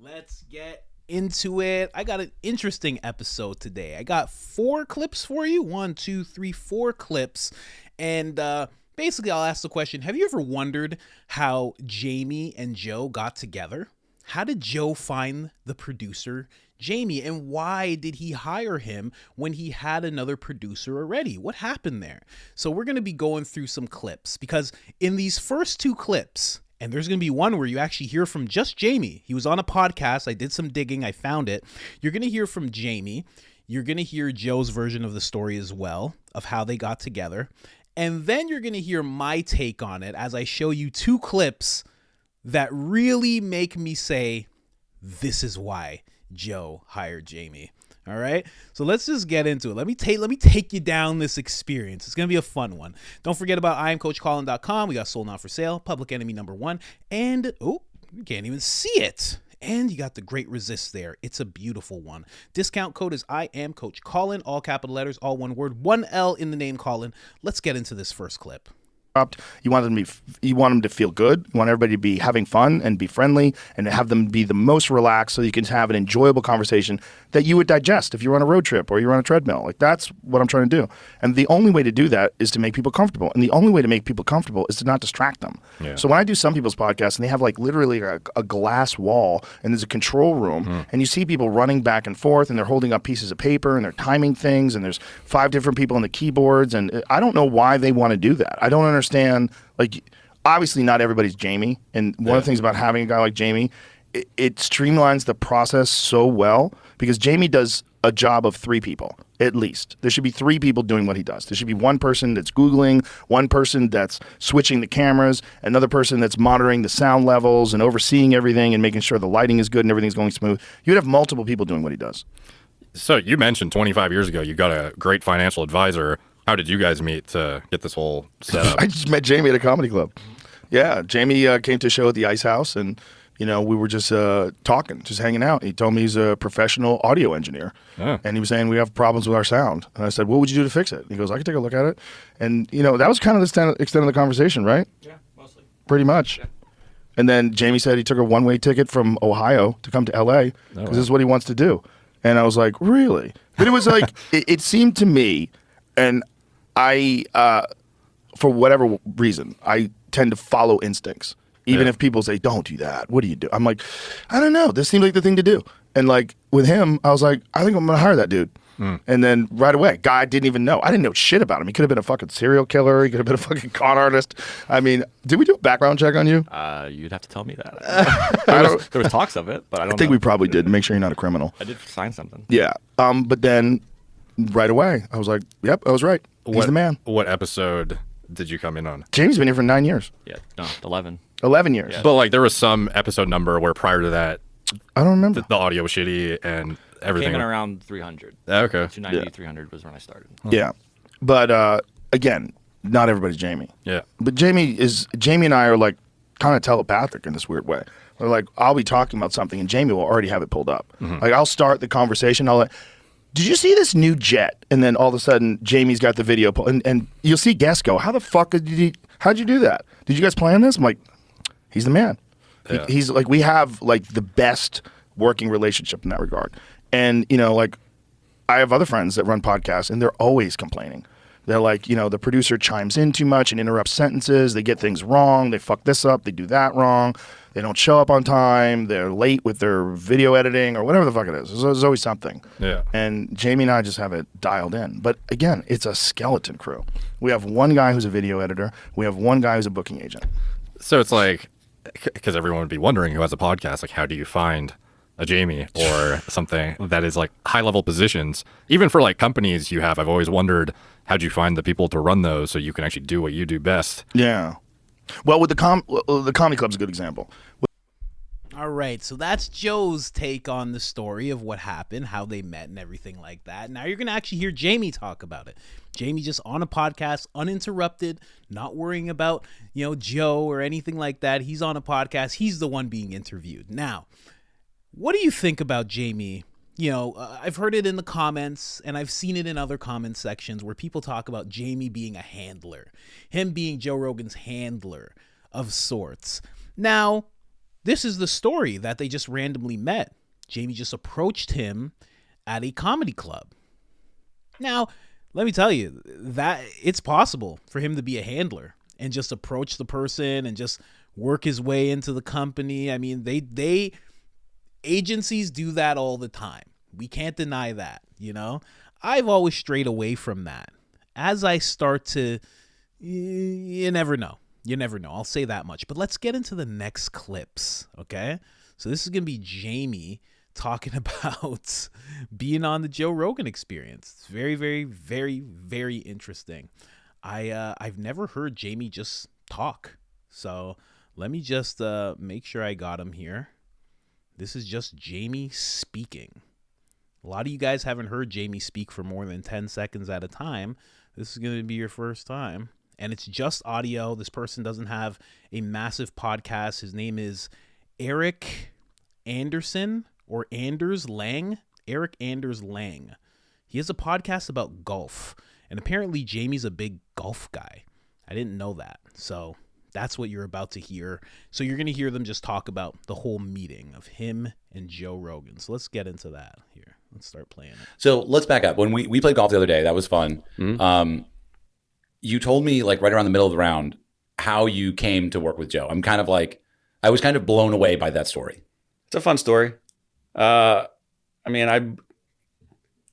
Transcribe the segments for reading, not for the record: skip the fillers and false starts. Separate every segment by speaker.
Speaker 1: Let's get into it. I got an interesting episode today. I got 4 clips for you. 1, 2, 3, 4 clips. And basically, I'll ask the question, have you ever wondered how Jamie and Joe got together? How did Joe find the producer, Jamie, and why did he hire him when he had another producer already? What happened there? So we're going to be going through some clips because in these first 2 clips, and there's going to be one where you actually hear from just Jamie. He was on a podcast. I did some digging. I found it. You're going to hear from Jamie. You're going to hear Joe's version of the story as well, of how they got together. And then you're going to hear my take on it as I show you 2 clips that really make me say, this is why Joe hired Jamie. All right, so let's just get into it. Let me take you down this experience. It's going to be a fun one. Don't forget about IamCoachColin.com. We got Sold Not For Sale, Public Enemy #1, and, oh, you can't even see it. And you got the Great Resist there. It's a beautiful one. Discount code is IamCoachColin, all capital letters, all one word, 1 L in the name Colin. Let's get into this first clip.
Speaker 2: You want them to feel good. You want everybody to be having fun and be friendly and have them be the most relaxed so you can have an enjoyable conversation that you would digest if you're on a road trip or you're on a treadmill. Like, that's what I'm trying to do. And the only way to do that is to make people comfortable. And the only way to make people comfortable is to not distract them. Yeah. So when I do some people's podcasts and they have like literally a glass wall and there's a control room and you see people running back and forth and they're holding up pieces of paper and they're timing things and there's 5 different people on the keyboards, and I don't know why they want to do that. I don't understand. Like, obviously not everybody's Jamie, and one of the things about having a guy like Jamie, it streamlines the process so well because Jamie does a job of 3 people at least. There should be 3 people doing what he does. There should be one person that's Googling, one person that's switching the cameras, another person that's monitoring the sound levels and overseeing everything and making sure the lighting is good and everything's going smooth. You'd have multiple people doing what he does.
Speaker 3: So you mentioned 25 years ago you got a great financial advisor. How did you guys meet to get this whole setup?
Speaker 2: I just met Jamie at a comedy club. Yeah, Jamie came to a show at the Ice House, and we were just talking, just hanging out. He told me he's a professional audio engineer, and he was saying we have problems with our sound. And I said, "What would you do to fix it?" He goes, "I could take a look at it." And that was kind of the extent of the conversation, right?
Speaker 4: Yeah, mostly.
Speaker 2: Pretty much. Yeah. And then Jamie said he took a one-way ticket from Ohio to come to L.A. because this is what he wants to do. And I was like, "Really?" But it was like it seemed to me, and I, for whatever reason, I tend to follow instincts. Even if people say, don't do that, what do you do? I'm like, I don't know. This seems like the thing to do. And like with him, I was like, I think I'm going to hire that dude. And then right away, guy didn't even know. I didn't know shit about him. He could have been a fucking serial killer. He could have been a fucking con artist. I mean, did we do a background check on you?
Speaker 4: You'd have to tell me that. There was talks of it, but I don't know.
Speaker 2: I think we probably did. Make sure you're not a criminal.
Speaker 4: I did sign something.
Speaker 2: Yeah. But then right away, I was like, yep, I was right. He's the man.
Speaker 3: What episode did you come in on?
Speaker 2: Jamie's been here for 9 years.
Speaker 4: Yeah, no, 11.
Speaker 2: 11 years.
Speaker 4: Yeah.
Speaker 3: But like there was some episode number where prior to that,
Speaker 2: I don't remember.
Speaker 3: The audio was shitty and everything.
Speaker 4: Came in around 300.
Speaker 3: Okay.
Speaker 4: 290, 300 was when I started.
Speaker 2: Yeah. But again, not everybody's Jamie.
Speaker 3: Yeah.
Speaker 2: But Jamie and I are like kind of telepathic in this weird way. We're like, I'll be talking about something and Jamie will already have it pulled up. Like I'll start the conversation. I'll like, did you see this new jet? And then all of a sudden, Jamie's got the video, and you'll see guests go, how the fuck how'd you do that? Did you guys plan this? I'm like, he's the man. Yeah. He's like, we have like the best working relationship in that regard. And, like I have other friends that run podcasts and they're always complaining. They're like, the producer chimes in too much and interrupts sentences. They get things wrong. They fuck this up. They do that wrong. They don't show up on time. They're late with their video editing or whatever the fuck it is. There's always something.
Speaker 3: Yeah.
Speaker 2: And Jamie and I just have it dialed in. But again, it's a skeleton crew. We have one guy who's a video editor. We have one guy who's a booking agent.
Speaker 3: So it's like, because everyone would be wondering who has a podcast, like how do you find a Jamie or something that is like high level positions? Even for like companies you have, I've always wondered, how'd you find the people to run those so you can actually do what you do best?
Speaker 2: Yeah. Well, with the comedy club's a good example.
Speaker 1: All right, so that's Joe's take on the story of what happened, how they met and everything like that. Now you're going to actually hear Jamie talk about it. Jamie just on a podcast, uninterrupted, not worrying about, Joe or anything like that. He's on a podcast. He's the one being interviewed. Now, what do you think about Jamie? I've heard it in the comments and I've seen it in other comment sections where people talk about Jamie being a handler, him being Joe Rogan's handler of sorts. Now, this is the story that they just randomly met. Jamie just approached him at a comedy club. Now, let me tell you that it's possible for him to be a handler and just approach the person and just work his way into the company. I mean, they agencies do that all the time. We can't deny that, you know? I've always strayed away from that. As I start to, you never know. You never know. I'll say that much. But let's get into the next clips, okay? So this is going to be Jamie talking about being on the Joe Rogan Experience. It's very, very, very, very interesting. I've never heard Jamie just talk. So let me just make sure I got him here. This is just Jamie speaking. A lot of you guys haven't heard Jamie speak for more than 10 seconds at a time. This is going to be your first time. And it's just audio. This person doesn't have a massive podcast. His name is Eric Anderson or Anders Lang. Eric Anders Lang. He has a podcast about golf. And apparently Jamie's a big golf guy. I didn't know that. So that's what you're about to hear. So you're going to hear them just talk about the whole meeting of him and Joe Rogan. So let's get into that here. Let's start playing it.
Speaker 5: So let's back up. When we played golf the other day, that was fun. Mm-hmm. You told me like right around the middle of the round how you came to work with Joe. I was kind of blown away by that story.
Speaker 4: It's a fun story. I mean,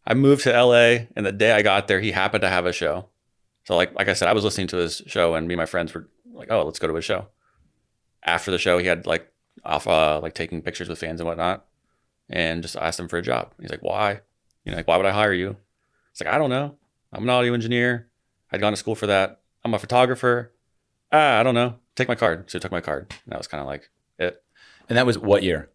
Speaker 4: I moved to LA, and the day I got there, he happened to have a show. So like I said, I was listening to his show, and me and my friends were like, "Oh, let's go to his show." After the show, he had like taking pictures with fans and whatnot, and just asked him for a job. He's like, "Why? Why would I hire you?" It's like, "I don't know. I'm an audio engineer. I'd gone to school for that. I'm a photographer. I don't know. Take my card." So he took my card. And that was kind of like it.
Speaker 5: And that was what year?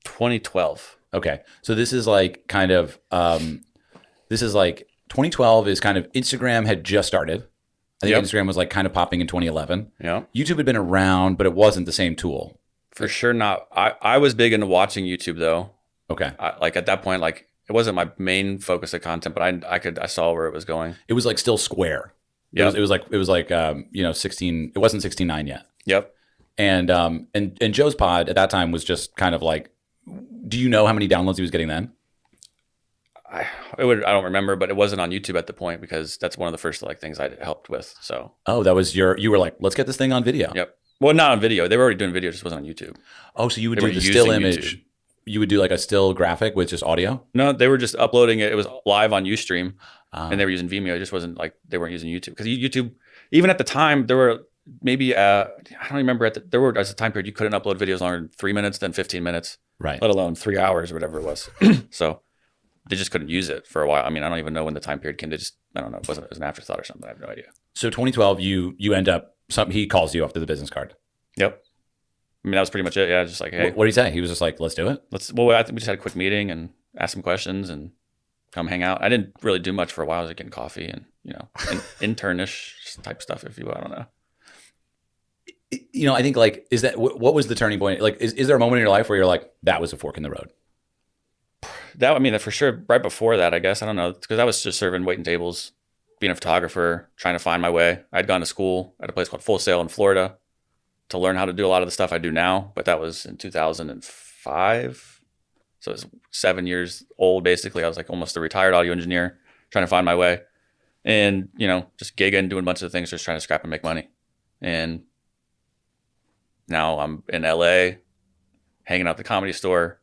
Speaker 4: 2012.
Speaker 5: Okay. So this is like kind of, 2012 is kind of, Instagram had just started. I think Instagram was like kind of popping in 2011.
Speaker 4: Yeah.
Speaker 5: YouTube had been around, but it wasn't the same tool.
Speaker 4: For sure not. I was big into watching YouTube though.
Speaker 5: Okay.
Speaker 4: Like at that point, like it wasn't my main focus of content, but I saw where it was going.
Speaker 5: It was like still square.
Speaker 4: Yeah.
Speaker 5: It was like 16, it wasn't 16:9 yet.
Speaker 4: Yep.
Speaker 5: And Joe's pod at that time was just kind of like, do you know how many downloads he was getting then?
Speaker 4: I don't remember, but it wasn't on YouTube at the point because that's one of the first like things I helped with. So.
Speaker 5: Oh, that was you were like, let's get this thing on video.
Speaker 4: Yep. Well, not on video. They were already doing video, just wasn't on YouTube.
Speaker 5: Oh, so you would do the still image. YouTube. You would do like a still graphic with just audio?
Speaker 4: No, they were just uploading it. It was live on Ustream, and they were using Vimeo. It just wasn't like they weren't using YouTube because YouTube, even at the time, there were maybe I don't remember there were as a time period you couldn't upload videos longer than 3 minutes than 15 minutes,
Speaker 5: right?
Speaker 4: Let alone 3 hours or whatever it was. So they just couldn't use it for a while. I mean, I don't even know when the time period came. They just I don't know. It was an afterthought or something. I have no idea.
Speaker 5: So 2012, you end up he calls you after the business card.
Speaker 4: Yep. I mean, that was pretty much it. Yeah, just like, hey.
Speaker 5: What did he say? He was just like, let's do it?
Speaker 4: I think we just had a quick meeting and asked some questions and come hang out. I didn't really do much for a while. I was like getting coffee and, internish type stuff, if you will. I don't know.
Speaker 5: I think like, is that, what was the turning point? Like, is there a moment in your life where you're like, that was a fork in the road?
Speaker 4: For sure. Right before that, I guess. I don't know. Because I was just serving waiting tables, being a photographer, trying to find my way. I'd gone to school at a place called Full Sail in Florida to learn how to do a lot of the stuff I do now, but that was in 2005. So it was 7 years old, basically. I was like almost a retired audio engineer, trying to find my way and, just gigging, doing a bunch of things, just trying to scrap and make money. And now I'm in LA, hanging out at the Comedy Store,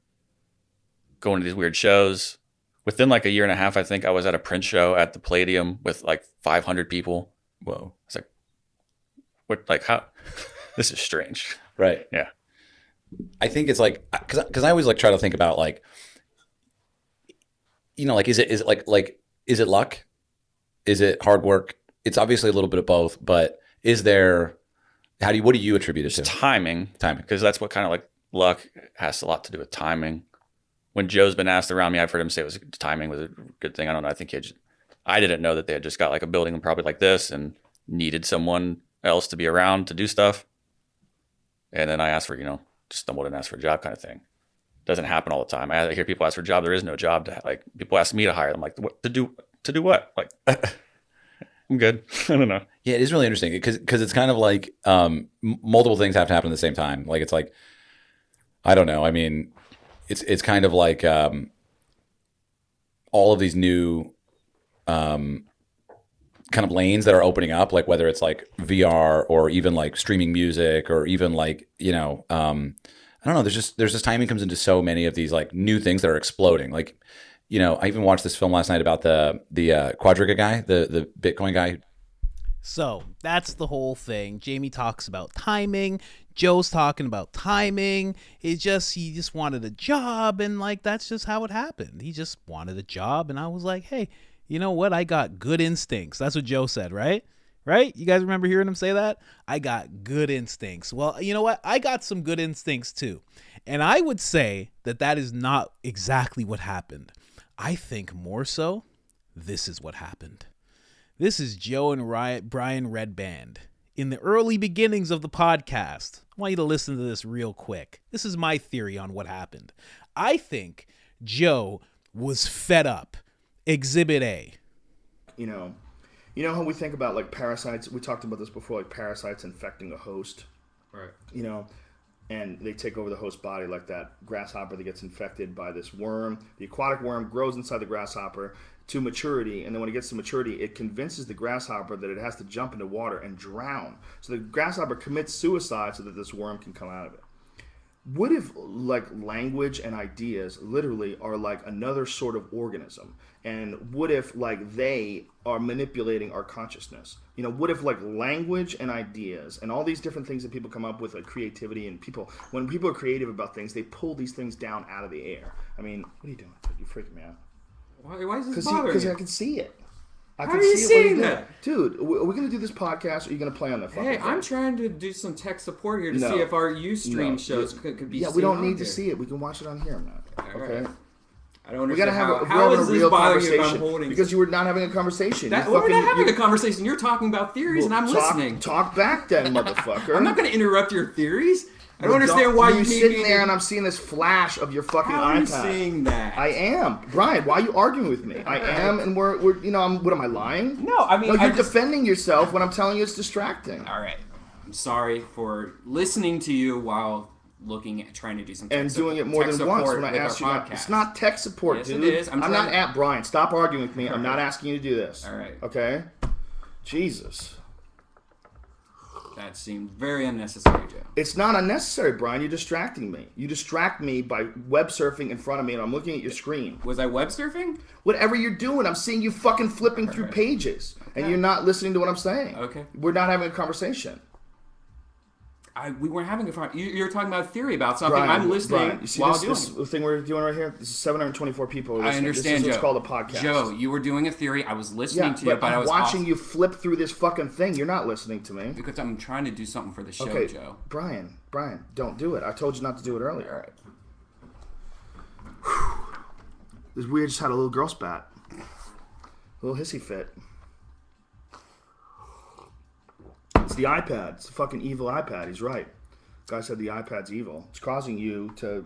Speaker 4: going to these weird shows. Within like a year and a half, I think I was at a Prince show at the Palladium with like 500 people.
Speaker 5: Whoa.
Speaker 4: It's like, what, like how... This is strange.
Speaker 5: Right.
Speaker 4: Yeah.
Speaker 5: I think it's like, because I always like try to think about like, is it luck? Is it hard work? It's obviously a little bit of both, but what do you attribute it to?
Speaker 4: Timing.
Speaker 5: Timing.
Speaker 4: Because that's what kind of like luck has a lot to do with timing. When Joe's been asked around me, I've heard him say timing was a good thing. I don't know. I think I didn't know that they had just got like a building probably like this and needed someone else to be around to do stuff. And then I asked for, just stumbled and asked for a job kind of thing. Doesn't happen all the time. I hear people ask for a job. There is no job people ask me to hire them. Like, what to do what? Like, I'm good. I don't know.
Speaker 5: Yeah, it is really interesting because it's kind of like multiple things have to happen at the same time. Like, it's like I don't know. I mean, it's kind of like all of these new kind of lanes that are opening up, like whether it's like VR or even like streaming music or even like, I don't know. There's this timing comes into so many of these like new things that are exploding. Like, I even watched this film last night about the Quadriga guy, the Bitcoin guy.
Speaker 1: So that's the whole thing. Jamie talks about timing. Joe's talking about timing. He just wanted a job, and like that's just how it happened. He just wanted a job, and I was like, hey, you know what? I got good instincts. That's what Joe said, right? Right? You guys remember hearing him say that? I got good instincts. Well, you know what? I got some good instincts too. And I would say that is not exactly what happened. I think more so, this is what happened. This is Joe and Brian Redban. In the early beginnings of the podcast, I want you to listen to this real quick. This is my theory on what happened. I think Joe was fed up. Exhibit A.
Speaker 2: You know how we think about like parasites? We talked about this before, like parasites infecting a host.
Speaker 6: Right.
Speaker 2: And they take over the host body, like that grasshopper that gets infected by this worm. The aquatic worm grows inside the grasshopper to maturity, and then when it gets to maturity, it convinces the grasshopper that it has to jump into water and drown. So the grasshopper commits suicide so that this worm can come out of it. What if like language and ideas literally are like another sort of organism? And what if like they are manipulating our consciousness? What if like language and ideas and all these different things that people come up with, like creativity, and when people are creative about things, they pull these things down out of the air. I mean, what are you doing? You're freaking me out.
Speaker 6: Why is this bothering you?
Speaker 2: Because I can see it.
Speaker 6: How are you seeing that?
Speaker 2: Dude, are we going to do this podcast, or are you going to play on the fucking
Speaker 6: Hey,
Speaker 2: thing?
Speaker 6: I'm trying to do some tech support here to see if our Ustream shows could be seen.
Speaker 2: Yeah, we don't need to see it. We can watch it on here, man. Okay?
Speaker 6: Right. I don't understand.
Speaker 2: We got to have
Speaker 6: how is
Speaker 2: a
Speaker 6: this
Speaker 2: real
Speaker 6: bothering you if I'm
Speaker 2: conversation.
Speaker 6: holding...
Speaker 2: Because you were not having a conversation.
Speaker 6: We're not having a conversation. You're talking about theories, and I'm listening.
Speaker 2: Talk back then, motherfucker.
Speaker 6: I'm not going to interrupt your theories. I don't understand why
Speaker 2: you're
Speaker 6: you
Speaker 2: sitting there and I'm seeing this flash of your fucking iPad.
Speaker 6: How are you seeing that?
Speaker 2: I am, Brian. Why are you arguing with me? I am, and we're what am I lying?
Speaker 6: No, I mean,
Speaker 2: you're defending yourself when I'm telling you it's distracting.
Speaker 6: All right, I'm sorry for listening to you while trying to do some
Speaker 2: and doing it more than once when I asked you. It's not tech support,
Speaker 6: yes,
Speaker 2: dude.
Speaker 6: It is.
Speaker 2: I'm not at Brian. Stop arguing with me. I'm not asking you to do this.
Speaker 6: All right.
Speaker 2: Okay. Jesus.
Speaker 6: That seemed very unnecessary, Joe.
Speaker 2: It's not unnecessary, Brian. You're distracting me. You distract me by web surfing in front of me, and I'm looking at your screen.
Speaker 6: Was I web surfing?
Speaker 2: Whatever you're doing, I'm seeing you fucking flipping through pages, and you're not listening to what I'm saying.
Speaker 6: Okay.
Speaker 2: We're not having a conversation.
Speaker 6: We weren't having a conversation. You're talking about theory about something.
Speaker 2: Brian,
Speaker 6: I'm listening
Speaker 2: you see
Speaker 6: while
Speaker 2: this
Speaker 6: doing it.
Speaker 2: thing we're doing right here? This is 724 people listening.
Speaker 6: I understand,
Speaker 2: This is what's
Speaker 6: Joe.
Speaker 2: called a podcast.
Speaker 6: Joe, you were doing a theory. I was listening to you, but I was
Speaker 2: watching you flip through this fucking thing. You're not listening to me.
Speaker 6: Because I'm trying to do something for the show,
Speaker 2: Okay,
Speaker 6: Joe.
Speaker 2: Brian, don't do it. I told you not to do it earlier.
Speaker 6: All right.
Speaker 2: This weird just had a little girl spat. A little hissy fit. It's the iPad. It's the fucking evil iPad. He's right. Guy said the iPad's evil. It's causing you to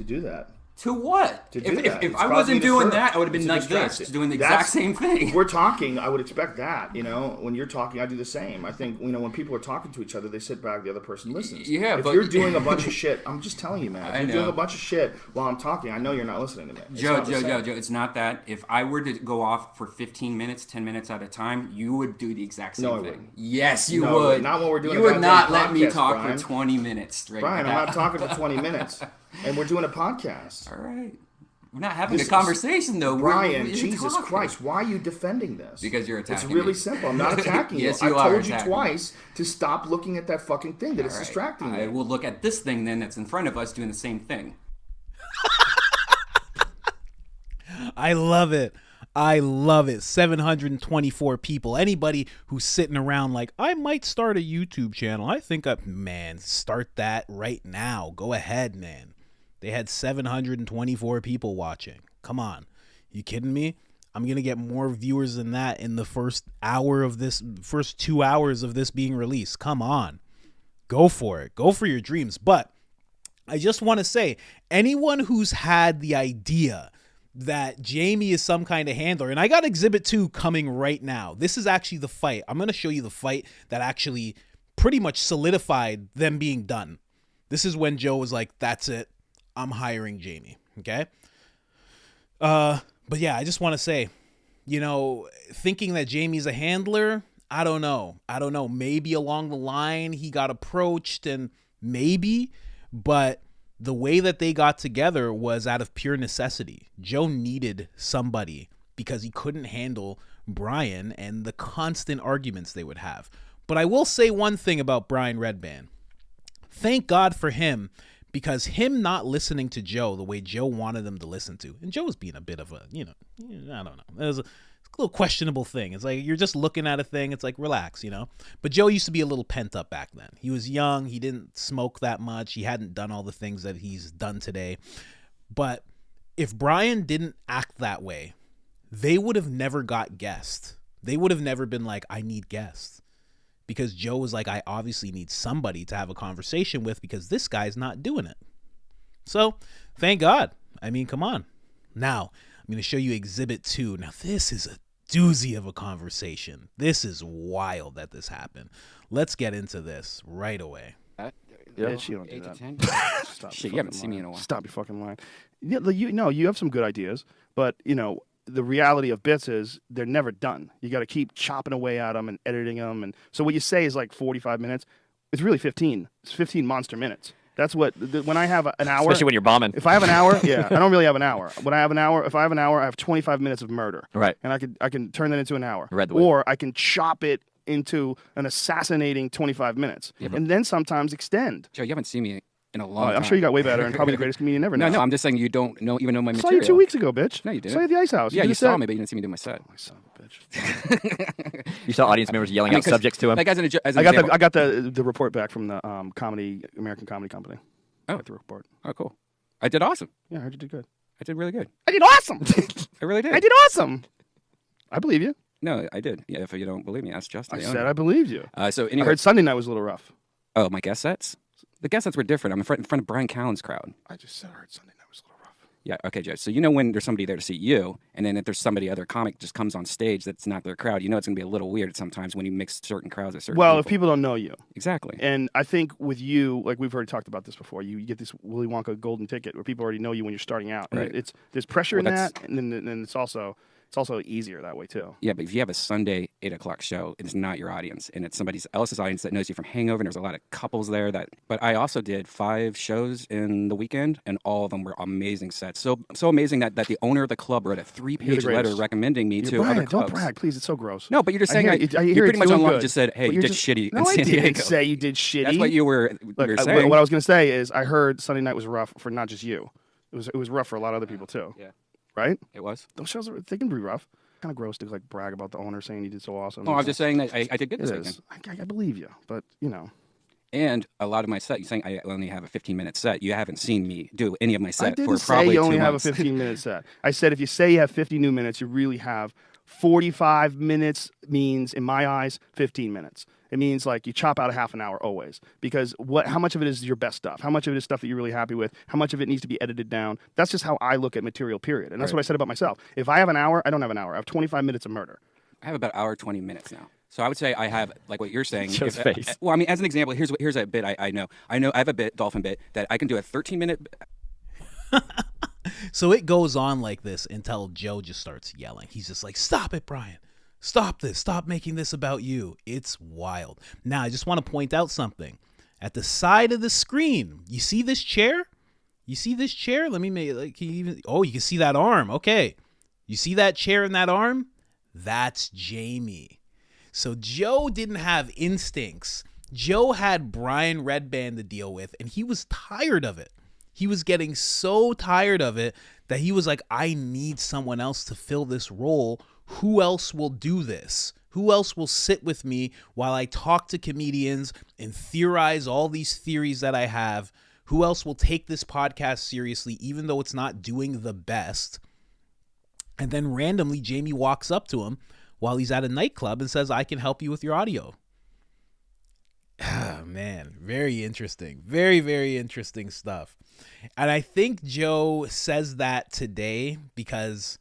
Speaker 2: do that.
Speaker 6: To what?
Speaker 2: To do that.
Speaker 6: If
Speaker 2: It's
Speaker 6: I
Speaker 2: causing
Speaker 6: wasn't
Speaker 2: you to
Speaker 6: doing
Speaker 2: surf.
Speaker 6: that, I would have been
Speaker 2: It's
Speaker 6: like
Speaker 2: distracting.
Speaker 6: this, doing the exact same thing.
Speaker 2: We're talking, I would expect that. When you're talking, I do the same. I think, when people are talking to each other, they sit back, the other person listens.
Speaker 6: Yeah,
Speaker 2: if
Speaker 6: but
Speaker 2: you're doing a bunch of shit, I'm just telling you, man. If
Speaker 6: I
Speaker 2: you're
Speaker 6: know.
Speaker 2: doing a bunch of shit while I'm talking, I know you're not listening to me. It's
Speaker 6: Joe,
Speaker 2: not the same.
Speaker 6: it's not that. If I were to go off for 15 minutes, 10 minutes at a time, you would do the exact same
Speaker 2: No, I
Speaker 6: thing.
Speaker 2: wouldn't.
Speaker 6: Yes, you
Speaker 2: No,
Speaker 6: would.
Speaker 2: not when we're doing
Speaker 6: You
Speaker 2: a
Speaker 6: would not
Speaker 2: goddamn
Speaker 6: let me
Speaker 2: podcast,
Speaker 6: talk
Speaker 2: Brian.
Speaker 6: for 20 minutes straight.
Speaker 2: Brian, I'm not talking for 20 minutes. And we're doing a podcast.
Speaker 6: All right. We're not having
Speaker 2: This
Speaker 6: a conversation, though.
Speaker 2: Brian,
Speaker 6: we're
Speaker 2: Jesus
Speaker 6: talking.
Speaker 2: Christ, why are you defending this?
Speaker 6: Because you're attacking
Speaker 2: It's really
Speaker 6: me.
Speaker 2: simple. I'm not attacking
Speaker 6: Yes,
Speaker 2: you.
Speaker 6: you
Speaker 2: I
Speaker 6: are
Speaker 2: told you
Speaker 6: attacking
Speaker 2: twice to stop looking at that fucking thing, that it's
Speaker 6: All right.
Speaker 2: distracting
Speaker 6: I
Speaker 2: you.
Speaker 6: will look at this thing then that's in front of us doing the same thing.
Speaker 1: I love it. I love it. 724 people. Anybody who's sitting around like, I might start a YouTube channel. I think, man, start that right now. Go ahead, man. They had 724 people watching. Come on. You kidding me? I'm going to get more viewers than that in the first 2 hours of this being released. Come on. Go for it. Go for your dreams. But I just want to say, anyone who's had the idea that Jamie is some kind of handler, and I got Exhibit 2 coming right now. This is actually the fight. I'm going to show you the fight that actually pretty much solidified them being done. This is when Joe was like, that's it. I'm hiring Jamie. Okay. But yeah, I just want to say, thinking that Jamie's a handler, I don't know. Maybe along the line he got approached and maybe, but the way that they got together was out of pure necessity. Joe needed somebody because he couldn't handle Brian and the constant arguments they would have. But I will say one thing about Brian Redban. Thank God for him, because him not listening to Joe the way Joe wanted him to listen to, and Joe was being a bit of a, I don't know. It was a little questionable thing. It's like you're just looking at a thing. It's like, relax, But Joe used to be a little pent up back then. He was young. He didn't smoke that much. He hadn't done all the things that he's done today. But if Brian didn't act that way, they would have never got guests. They would have never been like, I need guests. Because Joe was like, I obviously need somebody to have a conversation with because this guy's not doing it. So, thank God. I mean, come on. Now, I'm going to show you Exhibit 2. Now, this is a doozy of a conversation. This is wild that this happened. Let's get into this right away.
Speaker 2: Bitch, you don't do
Speaker 6: 8 to
Speaker 2: that.
Speaker 6: 10?
Speaker 2: Stop
Speaker 6: Shit,
Speaker 2: your
Speaker 6: you haven't
Speaker 2: fucking
Speaker 6: seen me
Speaker 2: lying.
Speaker 6: in a while.
Speaker 2: Stop your fucking line. Yeah, you have some good ideas, but the reality of bits is they're never done. You got to keep chopping away at them and editing them, and so what you say is like 45 minutes. It's really 15. It's 15 monster minutes. That's what when I have an hour.
Speaker 7: Especially when you're bombing.
Speaker 2: If I have an hour, yeah, I don't really have an hour. When I have an hour, if I have an hour, I have 25 minutes of murder.
Speaker 7: Right.
Speaker 2: And I can turn that into an hour.
Speaker 7: Read the way.
Speaker 2: Or I can chop it into an assassinating 25 minutes, and then sometimes extend.
Speaker 6: Joe, you haven't seen me in a long time.
Speaker 2: I'm sure you got way better and probably the greatest comedian ever.
Speaker 6: No,
Speaker 2: now.
Speaker 6: I'm just saying you don't even know my
Speaker 2: I saw
Speaker 6: material.
Speaker 2: you 2 weeks ago, bitch.
Speaker 6: No, you didn't.
Speaker 2: Saw you at the Ice House.
Speaker 6: Yeah,
Speaker 2: did
Speaker 6: you
Speaker 2: a
Speaker 6: saw
Speaker 2: set.
Speaker 6: me, but you didn't see me do my set.
Speaker 2: Oh, son of a bitch.
Speaker 7: You saw audience members yelling out
Speaker 6: 'cause,
Speaker 7: subjects to him.
Speaker 6: Like as an
Speaker 2: I got the report back from the American Comedy Company.
Speaker 6: Oh.
Speaker 2: Got the report.
Speaker 6: Oh, cool. I did awesome.
Speaker 2: Yeah, I heard you did good.
Speaker 6: I did really good.
Speaker 2: I did awesome.
Speaker 6: I really did.
Speaker 2: I did awesome. I believe you.
Speaker 6: No, I did. Yeah, if you don't believe me, ask Justin.
Speaker 2: I said I believed you.
Speaker 6: So
Speaker 2: I
Speaker 6: anyway,
Speaker 2: heard Sunday night was a little rough.
Speaker 6: oh, my guest sets? The guest sets were different. I'm in front of Brian Callen's crowd.
Speaker 2: I just said I heard Sunday night was a little rough.
Speaker 6: Yeah, okay, Joe. So when there's somebody there to see you, and then if there's other comic just comes on stage that's not their crowd, it's going to be a little weird sometimes when you mix certain crowds with certain
Speaker 2: Well, if people don't know you.
Speaker 6: Exactly.
Speaker 2: And I think with you, like we've already talked about this before, you get this Willy Wonka golden ticket where people already know you when you're starting out. And
Speaker 6: Right.
Speaker 2: there's pressure
Speaker 6: Well,
Speaker 2: in
Speaker 6: that's-
Speaker 2: that, and then it's also easier that way too.
Speaker 6: Yeah, but if you have a Sunday 8:00 show, it's not your audience, and it's somebody else's audience that knows you from Hangover. And there's a lot of couples there But I also did 5 shows in the weekend, and all of them were amazing sets. So amazing that the owner of the club wrote a 3-page letter
Speaker 2: greatest.
Speaker 6: recommending me to
Speaker 2: Brian,
Speaker 6: other
Speaker 2: don't
Speaker 6: clubs.
Speaker 2: brag, please. It's so gross.
Speaker 6: No, but you're just saying
Speaker 2: I
Speaker 6: you
Speaker 2: hear
Speaker 6: pretty
Speaker 2: it's
Speaker 6: much
Speaker 2: doing
Speaker 6: online
Speaker 2: good.
Speaker 6: just said, "Hey,
Speaker 2: But
Speaker 6: you
Speaker 2: you're
Speaker 6: did
Speaker 2: just-
Speaker 6: shitty
Speaker 2: No,
Speaker 6: in
Speaker 2: I
Speaker 6: San
Speaker 2: didn't
Speaker 6: Diego."
Speaker 2: say you did shitty.
Speaker 6: That's what you were
Speaker 2: Look,
Speaker 6: saying.
Speaker 2: what I was going to say is I heard Sunday night was rough for not just you. It was rough for a lot of other people too.
Speaker 6: Yeah.
Speaker 2: Right?
Speaker 6: It was.
Speaker 2: Those shows they can be rough. Kind of gross to like brag about the owner saying he did so awesome.
Speaker 6: No, I'm just saying that I did good this
Speaker 2: It
Speaker 6: weekend.
Speaker 2: is. I believe you, but
Speaker 6: And a lot of my set, you're saying I only have a 15-minute set. You haven't seen me do any of my
Speaker 2: I
Speaker 6: set
Speaker 2: didn't
Speaker 6: for probably
Speaker 2: say you only
Speaker 6: 2
Speaker 2: have a
Speaker 6: months.
Speaker 2: 15-minute set. I said if you say you have 50 new minutes, you really have 45 minutes means, in my eyes, 15 minutes. It means like you chop out a half an hour always, because how much of it is your best stuff? How much of it is stuff that you're really happy with? How much of it needs to be edited down? That's just how I look at material, period. And that's what I said about myself. If I have an hour, I don't have an hour. I have 25 minutes of murder.
Speaker 6: I have about an hour 20 minutes now. So I would say I have, like what you're saying.
Speaker 7: Joe's face.
Speaker 6: Well, I mean, as an example, here's a bit I know. I have a dolphin bit that I can do a 13-minute.
Speaker 1: So it goes on like this until Joe just starts yelling. He's just like, stop it, Brian. Stop this. Stop making this about you. It's wild. Now, I just want to point out something. At the side of the screen, you see this chair? You see this chair? Let me make like you can see that arm. Okay. You see that chair and that arm? That's Jamie. So Joe didn't have instincts. Joe had Brian Redban to deal with, and he was tired of it. He was getting so tired of it that he was like, I need someone else to fill this role. Who else will do this? Who else will sit with me while I talk to comedians and theorize all these theories that I have? Who else will take this podcast seriously, even though it's not doing the best? And then randomly, Jamie walks up to him while he's at a nightclub and says, I can help you with your audio. Ah, man, very interesting. Very, very interesting stuff. And I think Joe says that today because,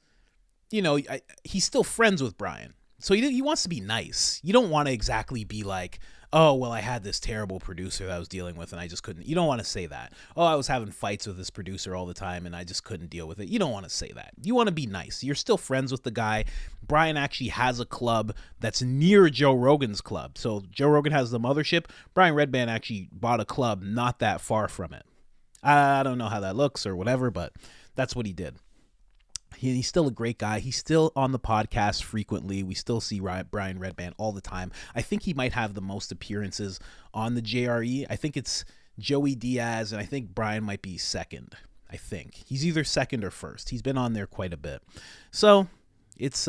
Speaker 1: he's still friends with Brian. So he wants to be nice. You don't want to exactly be like, oh, well, I had this terrible producer that I was dealing with and I just couldn't. You don't want to say that. Oh, I was having fights with this producer all the time and I just couldn't deal with it. You don't want to say that. You want to be nice. You're still friends with the guy. Brian actually has a club that's near Joe Rogan's club. So Joe Rogan has the mothership. Brian Redban actually bought a club not that far from it. I don't know how that looks or whatever, but that's what he did. He's still a great guy. He's still on the podcast frequently. We still see Brian Redban all the time. I think he might have the most appearances on the JRE. I think it's Joey Diaz, and I think Brian might be second. I think he's either second or first. He's been on there quite a bit. So it's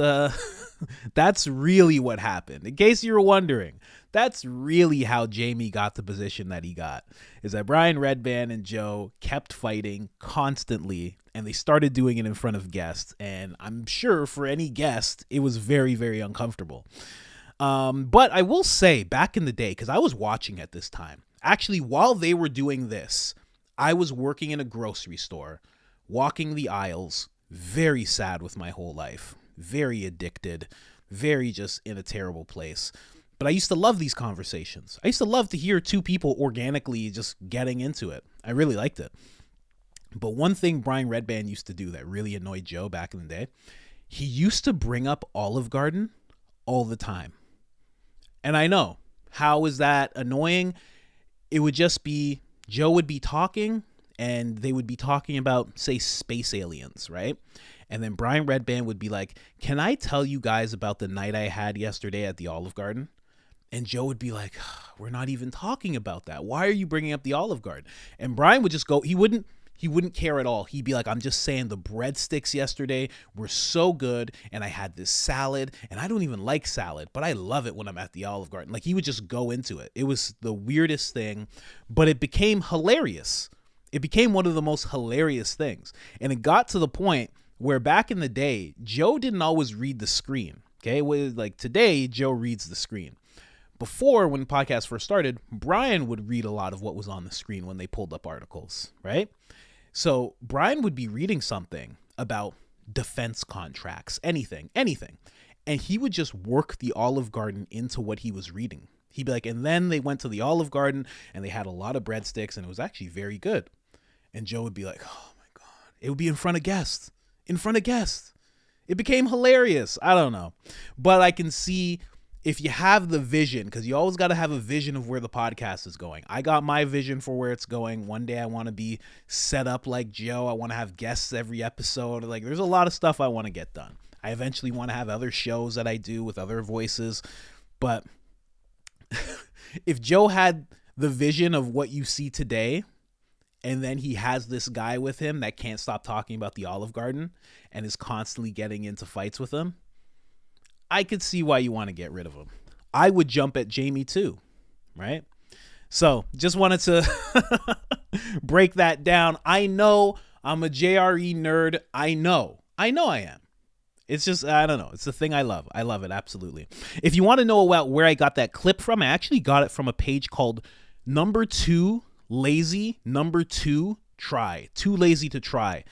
Speaker 1: that's really what happened. In case you were wondering, that's really how Jamie got the position that he got, is that Brian Redban and Joe kept fighting constantly, and they started doing it in front of guests. And I'm sure for any guest, it was very, very uncomfortable. But I will say, back in the day, because I was watching at this time, actually, while they were doing this, I was working in a grocery store, walking the aisles, very sad with my whole life, very addicted, very just in a terrible place. But I used to love these conversations. I used to love to hear two people organically just getting into it. I really liked it. But one thing Brian Redban used to do that really annoyed Joe back in the day, he used to bring up Olive Garden all the time. And I know, how is that annoying? It would just be, Joe would be talking and they would be talking about, say, space aliens, right? And then Brian Redban would be like, can I tell you guys about the night I had yesterday at the Olive Garden? And Joe would be like, we're not even talking about that. Why are you bringing up the Olive Garden? And Brian would just go, he wouldn't care at all. He'd be like, I'm just saying the breadsticks yesterday were so good, and I had this salad, and I don't even like salad, but I love it when I'm at the Olive Garden. Like, he would just go into it. It was the weirdest thing, but it became hilarious. It became one of the most hilarious things. And it got to the point where back in the day, Joe didn't always read the screen. Okay, like today, Joe reads the screen. Before, when the podcast first started, Brian would read a lot of what was on the screen when they pulled up articles, right? So Brian would be reading something about defense contracts, anything. And he would just work the Olive Garden into what he was reading. He'd be like, and then they went to the Olive Garden and they had a lot of breadsticks and it was actually very good. And Joe would be like, oh my God, it would be in front of guests. It became hilarious. I don't know. But I can see, if you have the vision, because you always got to have a vision of where the podcast is going. I got my vision for where it's going. One day I want to be set up like Joe. I want to have guests every episode. Like, there's a lot of stuff I want to get done. I eventually want to have other shows that I do with other voices. But if Joe had the vision of what you see today, and then he has this guy with him that can't stop talking about the Olive Garden and is constantly getting into fights with him, I could see why you want to get rid of him. I would jump at Jamie too, right? So just wanted to break that down. I know I'm a JRE nerd. I know I am. It's just, I don't know. It's the thing I love. I love it. Absolutely. If you want to know about where I got that clip from, I actually got it from a page called Number 2 Lazy, Number 2 Try. Too Lazy to Try.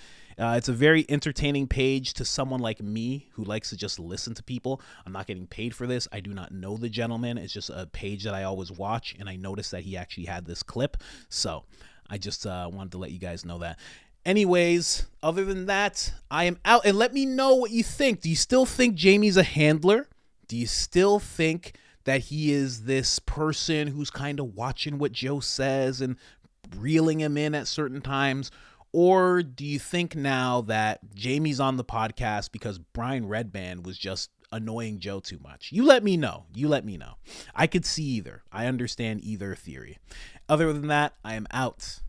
Speaker 1: It's a very entertaining page to someone like me who likes to just listen to people. I'm not getting paid for this. I do not know the gentleman. It's just a page that I always watch, and I noticed that he actually had this clip. So I just wanted to let you guys know that. Anyways, other than that, I am out. And let me know what you think. Do you still think Jamie's a handler? Do you still think that he is this person who's kind of watching what Joe says and reeling him in at certain times? Or do you think now that Jamie's on the podcast because Brian Redban was just annoying Joe too much? You let me know. I could see either. I understand either theory. Other than that, I am out.